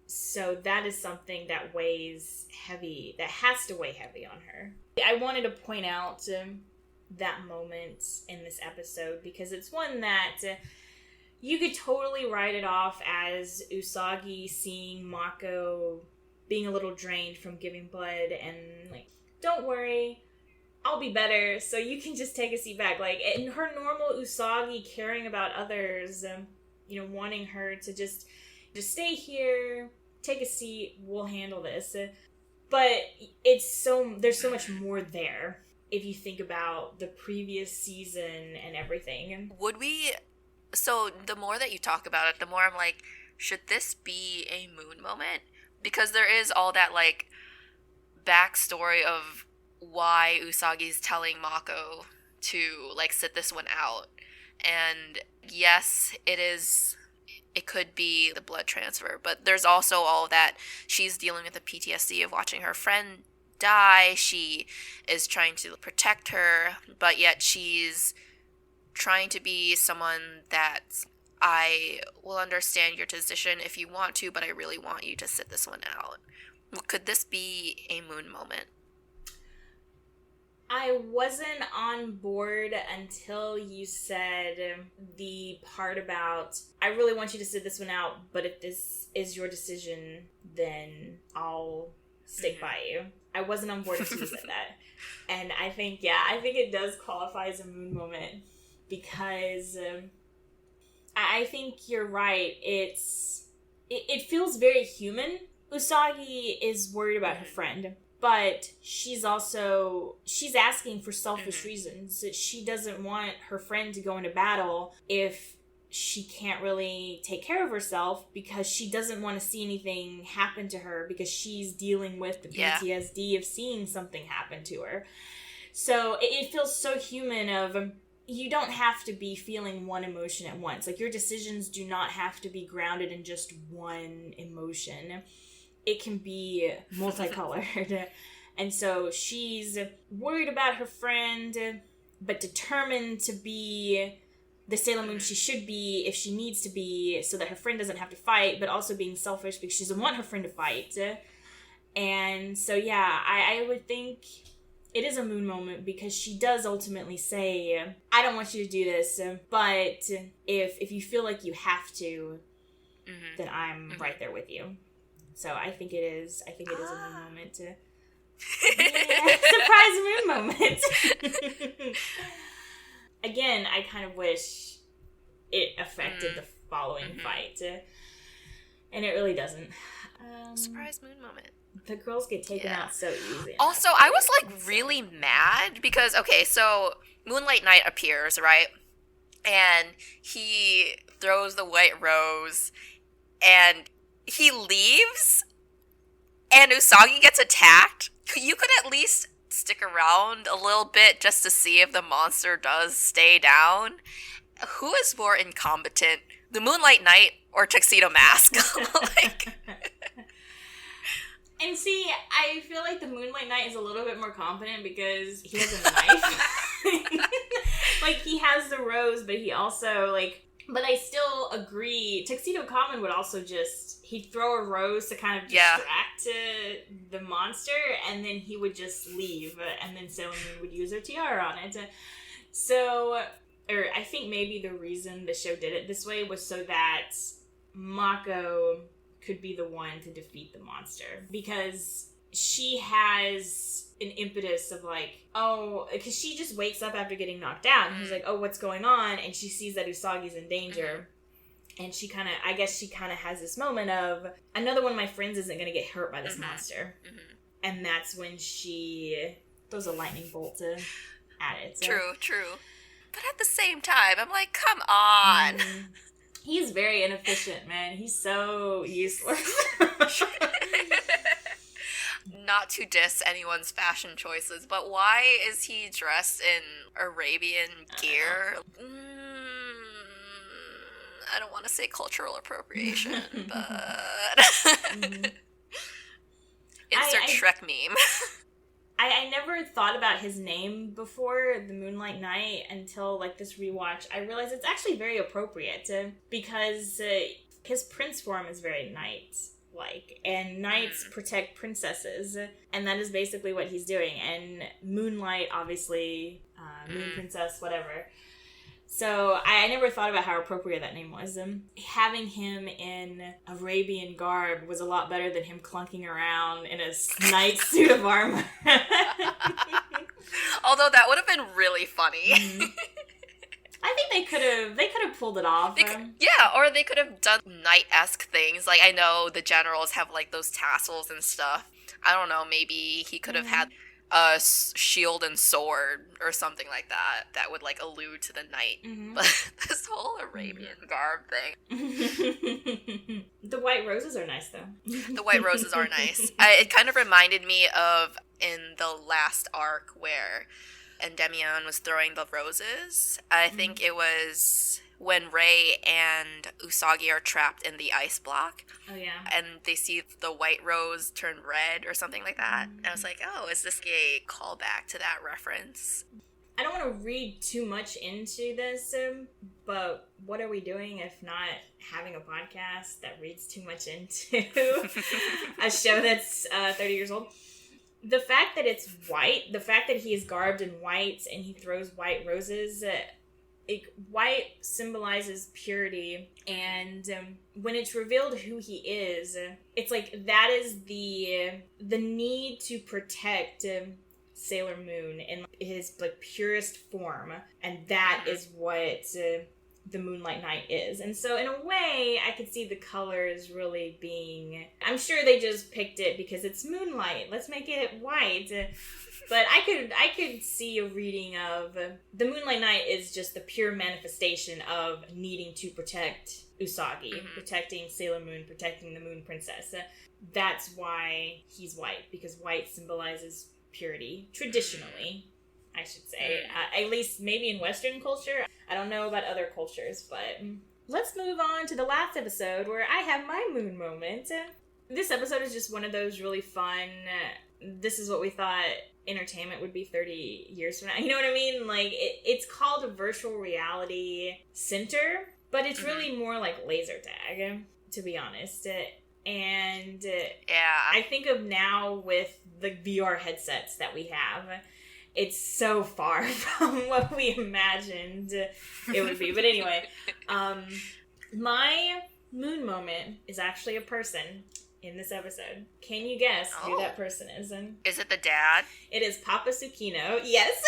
So that is something that weighs heavy, that has to weigh heavy on her. I wanted to point out that moment in this episode because it's one that you could totally write it off as Usagi seeing Mako being a little drained from giving blood and like, don't worry, I'll be better, so you can just take a seat back. Like, in her normal Usagi caring about others, wanting her to just stay here, take a seat, we'll handle this. But there's so much more there if you think about the previous season and everything. So the more that you talk about it, the more I'm like, should this be a moon moment? Because there is all that, like, backstory of why Usagi's telling Mako to, like, sit this one out. And yes, it could be the blood transfer, but there's also all that she's dealing with the PTSD of watching her friend die. She is trying to protect her, but yet she's trying to be someone that I will understand your decision if you want to, but I really want you to sit this one out. Could this be a moon moment? I wasn't on board until you said the part about, I really want you to sit this one out, but if this is your decision, then I'll stick by you. I wasn't on board until you said that. And I think it does qualify as a moon moment because I think you're right. It feels very human. Usagi is worried about her friend. But she's asking for selfish reasons. She doesn't want her friend to go into battle if she can't really take care of herself because she doesn't want to see anything happen to her because she's dealing with the PTSD of seeing something happen to her. So it feels so human of, you don't have to be feeling one emotion at once. Like, your decisions do not have to be grounded in just one emotion. It can be multicolored. And so she's worried about her friend, but determined to be the Sailor Moon she should be if she needs to be so that her friend doesn't have to fight, but also being selfish because she doesn't want her friend to fight. And so, yeah, I would think it is a moon moment because she does ultimately say, I don't want you to do this, but if you feel like you have to, then I'm right there with you. So I think it is a moon moment. Surprise moon moment. I kind of wish it affected the following fight. And it really doesn't. Surprise moon moment. The girls get taken out so easy. Also, I was, like, really mad because, okay, so Moonlight Knight appears, right? And he throws the white rose, and he leaves, and Usagi gets attacked. You could at least stick around a little bit just to see if the monster does stay down. Who is more incompetent, the Moonlight Knight or Tuxedo Mask? Like... And see, I feel like the Moonlight Knight is a little bit more competent because he has a knife. Like, he has the rose, but he also, like... But I still agree. Tuxedo Kamen would also just... He'd throw a rose to kind of distract the monster, and then he would just leave, and then Sailor Moon would use her tiara on it. So... Or I think maybe the reason the show did it this way was so that Mako could be the one to defeat the monster. Because she has an impetus of like, oh, because she just wakes up after getting knocked out, and she's like, oh, what's going on? And she sees that Usagi's in danger. And she kind of, I guess she kind of has this moment of, another one of my friends isn't going to get hurt by this monster. And that's when she throws a lightning bolt at it. So. True. But at the same time, I'm like, come on. He's very inefficient, man. He's so useless. Not to diss anyone's fashion choices, but why is he dressed in Arabian gear? I don't want to say cultural appropriation, but... Insert Shrek meme. I never thought about his name before, the Moonlight Knight, until, like, this rewatch. I realized it's actually very appropriate, because his prince form is very knight-like, and knights protect princesses, and that is basically what he's doing, and Moonlight, obviously, Moon Princess, whatever. So I never thought about how appropriate that name was. Having him in Arabian garb was a lot better than him clunking around in a nice suit of armor. Although that would have been really funny. I think they could have pulled it off. Or they could have done knight-esque things. Like, I know the generals have, like, those tassels and stuff. I don't know, maybe he could have had a shield and sword or something like that would, like, allude to the knight. But this whole Arabian garb thing. The white roses are nice, though. The white roses are nice. It kind of reminded me of in the last arc where Endymion was throwing the roses. I think it was when Rei and Usagi are trapped in the ice block. Oh, yeah. And they see the white rose turn red or something like that. And I was like, oh, is this a callback to that reference? I don't want to read too much into this, but what are we doing if not having a podcast that reads too much into a show that's 30 years old? The fact that it's white, the fact that he is garbed in white and he throws white roses, white symbolizes purity, and when it's revealed who he is, it's like that is the need to protect Sailor Moon in his like purest form, and that is what the Moonlight Knight is. And so in a way, I could see the colors really being... I'm sure they just picked it because it's moonlight. Let's make it white. But I could see a reading of... The Moonlight Knight is just the pure manifestation of needing to protect Usagi, protecting Sailor Moon, protecting the Moon Princess. That's why he's white, because white symbolizes purity, traditionally, I should say. At least maybe in Western culture. I don't know about other cultures, but let's move on to the last episode where I have my moon moment. This episode is just one of those really fun, this is what we thought entertainment would be 30 years from now. You know what I mean? Like, it's called a virtual reality center, but it's really more like laser tag, to be honest. And I think of now with the VR headsets that we have, it's so far from what we imagined it would be. But anyway, my moon moment is actually a person in this episode. Can you guess who that person is? Is it the dad? It is Papa Tsukino. Yes.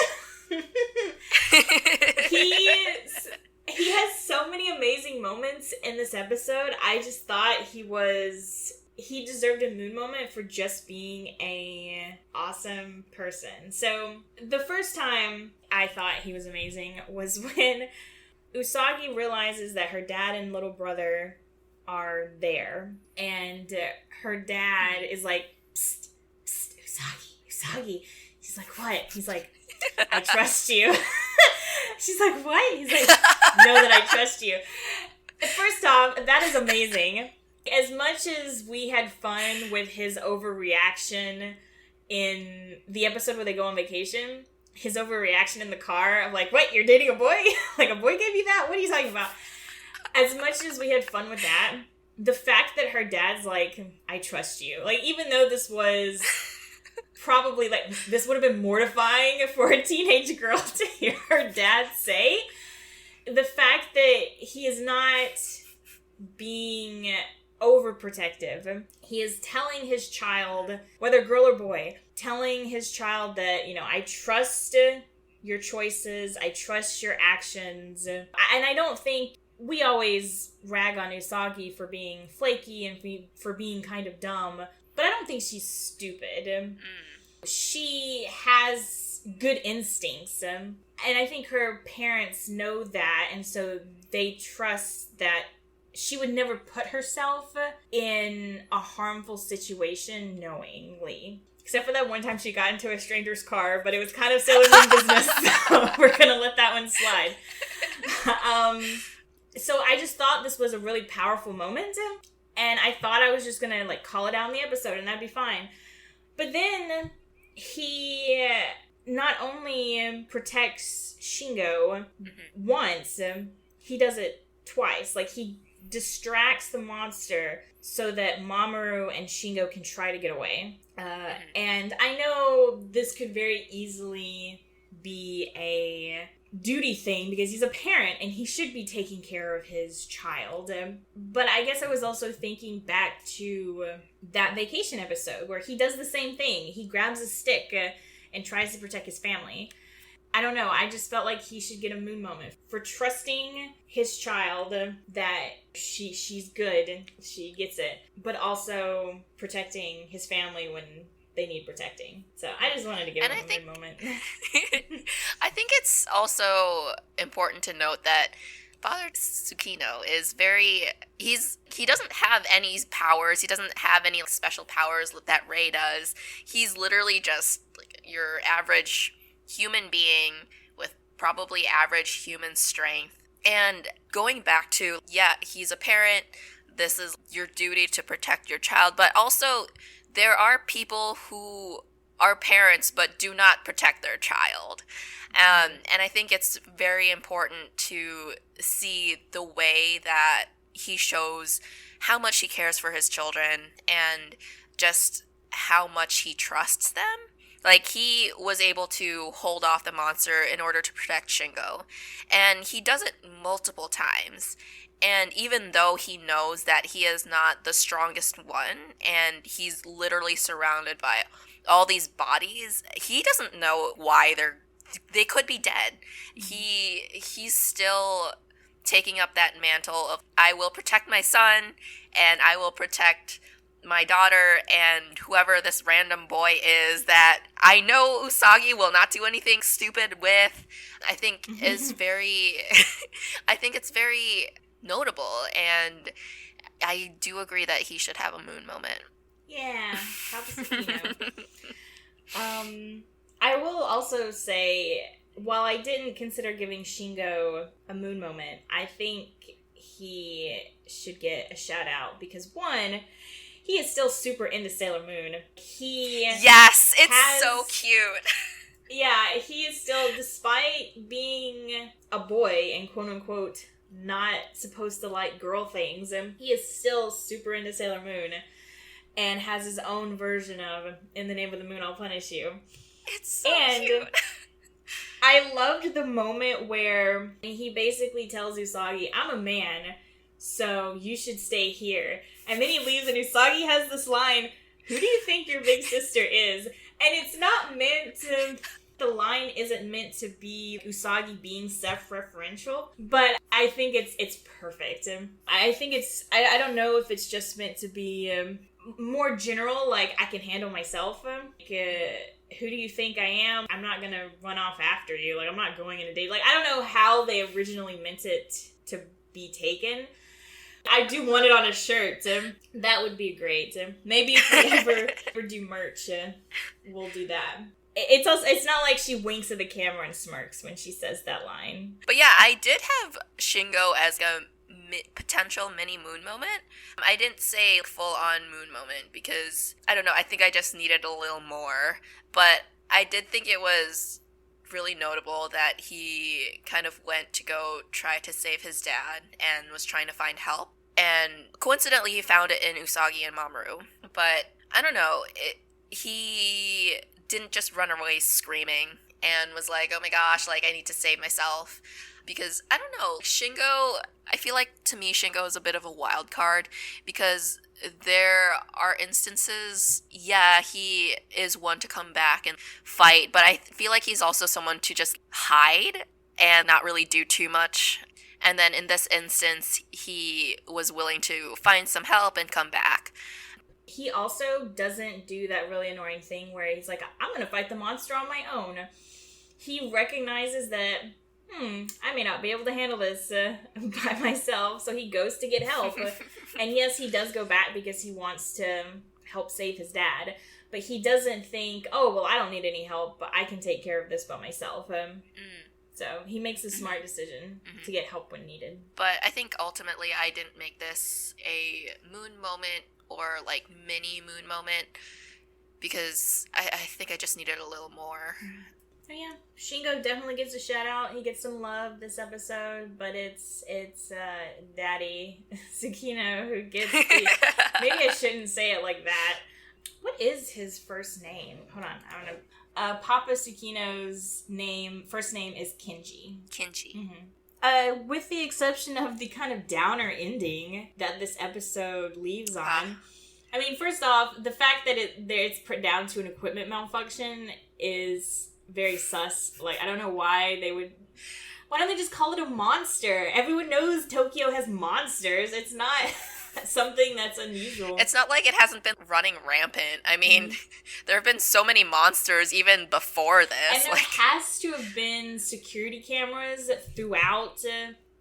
He has so many amazing moments in this episode. I just thought he deserved a moon moment for just being a awesome person. So the first time I thought he was amazing was when Usagi realizes that her dad and little brother are there, and her dad is like, psst, psst, Usagi. He's like, what? He's like, I trust you. She's like, what? He's like, know that I trust you. First off, that is amazing. As much as we had fun with his overreaction in the episode where they go on vacation, his overreaction in the car of like, what, you're dating a boy? Like, a boy gave you that? What are you talking about? As much as we had fun with that, the fact that her dad's like, I trust you. Like, even though this was probably, like, this would have been mortifying for a teenage girl to hear her dad say, the fact that he is not being overprotective. He is telling his child, whether girl or boy, telling his child that, I trust your choices, I trust your actions. And I don't think we always rag on Usagi for being flaky and for being kind of dumb, but I don't think she's stupid. She has good instincts, and I think her parents know that, and so they trust that she would never put herself in a harmful situation knowingly. Except for that one time she got into a stranger's car, but it was kind of Sailor Moon business, so we're gonna let that one slide. So I just thought this was a really powerful moment, and I thought I was just gonna, like, call it out in the episode, and that'd be fine. But then he not only protects Shingo once, he does it twice. Like, he distracts the monster so that Mamoru and Shingo can try to get away. And I know this could very easily be a duty thing because he's a parent and he should be taking care of his child. But I guess I was also thinking back to that vacation episode where he does the same thing. He grabs a stick and tries to protect his family. I don't know. I just felt like he should get a moon moment for trusting his child that she's good and she gets it, but also protecting his family when they need protecting. So I just wanted to give him a moon moment. I think it's also important to note that Father Tsukino is he doesn't have any powers. He doesn't have any special powers that Rei does. He's literally just like your average human being with probably average human strength. And going back to, he's a parent. This is your duty to protect your child. But also, there are people who are parents but do not protect their child. And I think it's very important to see the way that he shows how much he cares for his children and just how much he trusts them. Like, he was able to hold off the monster in order to protect Shingo. And he does it multiple times. And even though he knows that he is not the strongest one, and he's literally surrounded by all these bodies, he doesn't know why they could be dead. He's still taking up that mantle of, I will protect my son, and I will protect my daughter and whoever this random boy is that I know Usagi will not do anything stupid with. I think it's very notable, and I do agree that he should have a moon moment. Yeah, I will also say, while I didn't consider giving Shingo a moon moment, I think he should get a shout out because, one, he is still super into Sailor Moon. It's so cute. Yeah, he is still, despite being a boy and quote-unquote not supposed to like girl things, he is still super into Sailor Moon and has his own version of In the Name of the Moon, I'll Punish You. It's so cute. I loved the moment where he basically tells Usagi, I'm a man, so you should stay here. And then he leaves and Usagi has this line, who do you think your big sister is? And it's not meant to... The line isn't meant to be Usagi being self-referential, but I think it's perfect. I think I don't know if it's just meant to be more general, like, I can handle myself. Who do you think I am? I'm not gonna run off after you. Like, I'm not going in a date. Like, I don't know how they originally meant it to be taken. I do want it on a shirt. That would be great. Maybe if we ever do merch, we'll do that. It's not like she winks at the camera and smirks when she says that line. But yeah, I did have Shingo as a potential mini moon moment. I didn't say full-on moon moment because, I don't know, I think I just needed a little more. But I did think it was really notable that he kind of went to go try to save his dad and was trying to find help. And coincidentally, he found it in Usagi and Mamoru. But, I don't know, he didn't just run away screaming and was like, oh my gosh, like, I need to save myself. Because, I don't know, Shingo, I feel like, to me, Shingo is a bit of a wild card, because there are instances, yeah, he is one to come back and fight, but I feel like he's also someone to just hide and not really do too much. And then in this instance, he was willing to find some help and come back. He also doesn't do that really annoying thing where he's like, I'm going to fight the monster on my own. He recognizes that, I may not be able to handle this by myself, so he goes to get help. And yes, he does go back because he wants to help save his dad, but he doesn't think, oh, well, I don't need any help, but I can take care of this by myself. So he makes a smart decision to get help when needed. But I think ultimately I didn't make this a moon moment or like mini moon moment because I think I just needed a little more. Oh yeah, Shingo definitely gets a shout out. He gets some love this episode, but it's Daddy Tsukino who gets the... Maybe I shouldn't say it like that. What is his first name? Hold on, I don't know. Papa Tsukino's first name is Kenji. Kenji. Mm-hmm. With the exception of the kind of downer ending that this episode leaves on. I mean, first off, the fact that it's put down to an equipment malfunction is very sus. Like, I don't know why they would... Why don't they just call it a monster? Everyone knows Tokyo has monsters. It's not something that's unusual. It's not like it hasn't been running rampant. I mean, there have been so many monsters even before this. And there has to have been security cameras throughout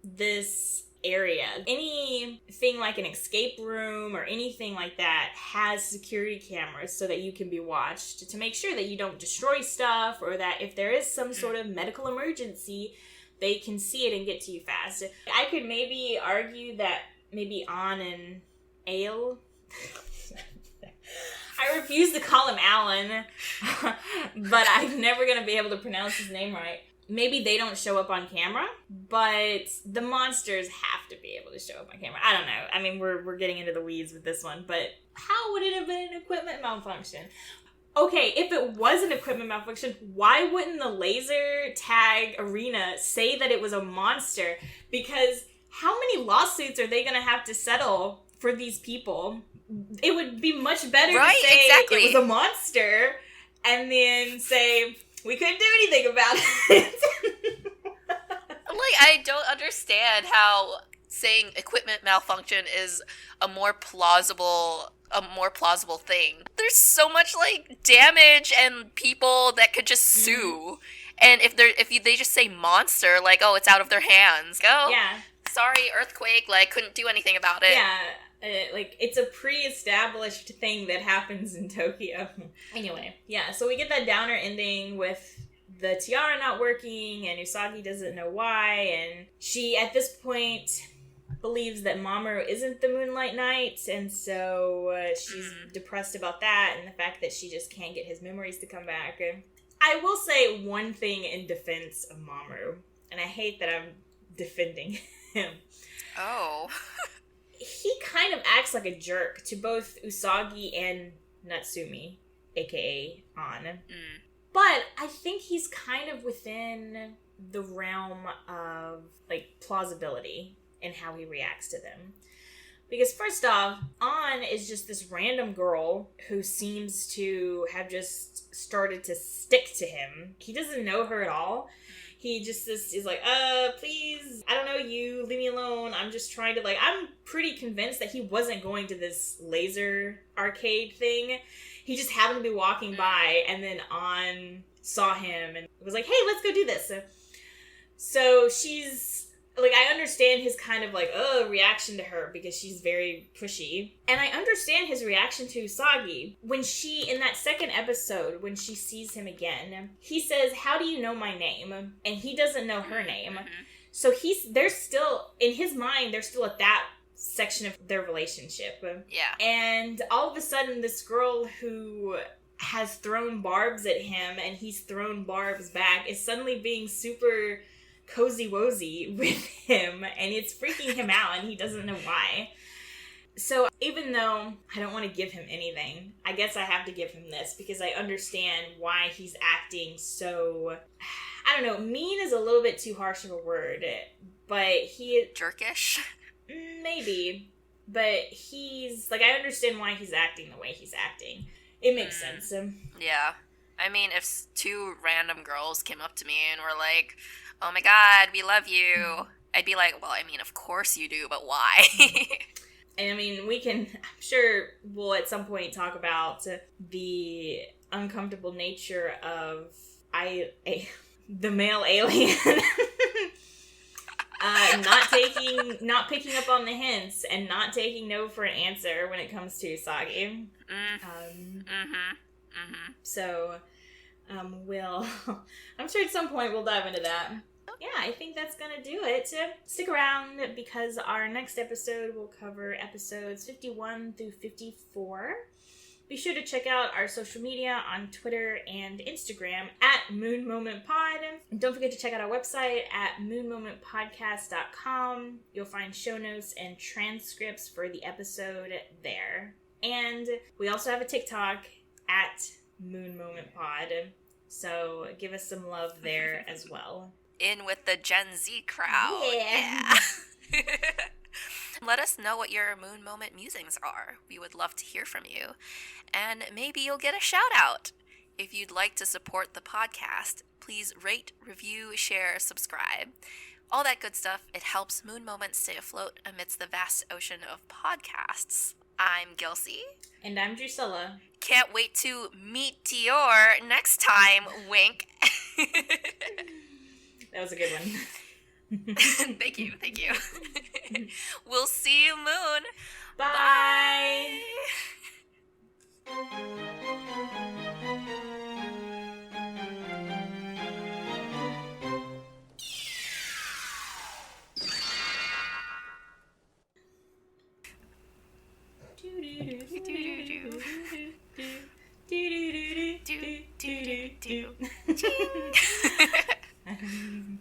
this area. Anything like an escape room or anything like that has security cameras so that you can be watched to make sure that you don't destroy stuff, or that if there is some sort of medical emergency, they can see it and get to you fast. I could maybe argue that maybe An and Ale... I refuse to call him Alan, but I'm never going to be able to pronounce his name right. Maybe they don't show up on camera, but the monsters have to be able to show up on camera. I don't know. I mean, we're getting into the weeds with this one, but how would it have been an equipment malfunction? Okay, if it was an equipment malfunction, why wouldn't the laser tag arena say that it was a monster? Because how many lawsuits are they going to have to settle for these people? It would be much better to say it was a monster and then say... We couldn't do anything about it. Like, I don't understand how saying equipment malfunction is a more plausible thing. There's so much like damage and people that could just sue. And if they just say monster, like, oh, it's out of their hands. Oh, yeah. Sorry, earthquake, like, couldn't do anything about it. Yeah. Like, it's a pre-established thing that happens in Tokyo. Anyway, yeah, so we get that downer ending with the tiara not working, and Usagi doesn't know why, and she, at this point, believes that Mamoru isn't the Moonlight Knight, and so she's depressed about that, and the fact that she just can't get his memories to come back. I will say one thing in defense of Mamoru, and I hate that I'm defending him. Oh. He kind of acts like a jerk to both Usagi and Natsumi, aka An. But I think he's kind of within the realm of, like, plausibility in how he reacts to them. Because first off, An is just this random girl who seems to have just started to stick to him. He doesn't know her at all. He just is like, please, I don't know you, leave me alone. I'm just trying to, like, I'm pretty convinced that he wasn't going to this laser arcade thing. He just happened to be walking by, and then An saw him and was like, hey, let's go do this. So she's, like, I understand his kind of, like, reaction to her because she's very pushy. And I understand his reaction to Usagi. When she, in that second episode, when she sees him again, he says, how do you know my name? And he doesn't know her name. Mm-hmm. So they're still, in his mind, they're still at that section of their relationship. Yeah. And all of a sudden, this girl who has thrown barbs at him and he's thrown barbs back is suddenly being super cozy-wozy with him, and it's freaking him out, and he doesn't know why. So even though I don't want to give him anything, I guess I have to give him this, because I understand why he's acting so, I don't know, mean is a little bit too harsh of a word, but he... Jerkish? Maybe. But he's, like, I understand why he's acting the way he's acting. It makes sense. Yeah. I mean, if two random girls came up to me and were like, oh my god, we love you, I'd be like, well, I mean, of course you do, but why? And I mean, I'm sure we'll at some point talk about the uncomfortable nature of the male alien not picking up on the hints and not taking no for an answer when it comes to Usagi. So, I'm sure at some point we'll dive into that. Yeah, I think that's gonna do it. Stick around, because our next episode will cover episodes 51 through 54. Be sure to check out our social media on Twitter and Instagram at Moon Moment Pod. And don't forget to check out our website at moonmomentpodcast.com. You'll find show notes and transcripts for the episode there. And we also have a TikTok at Moon Moment Pod, so give us some love there as well. In with the Gen Z crowd. Yeah. Let us know what your Moon Moment musings are. We would love to hear from you. And maybe you'll get a shout out. If you'd like to support the podcast, please rate, review, share, subscribe. All that good stuff. It helps Moon Moment stay afloat amidst the vast ocean of podcasts. I'm Gilsey. And I'm Drusilla. Can't wait to meet Dior next time. Wink. That was a good one. Thank you. We'll see you, Moon. Bye. Ching.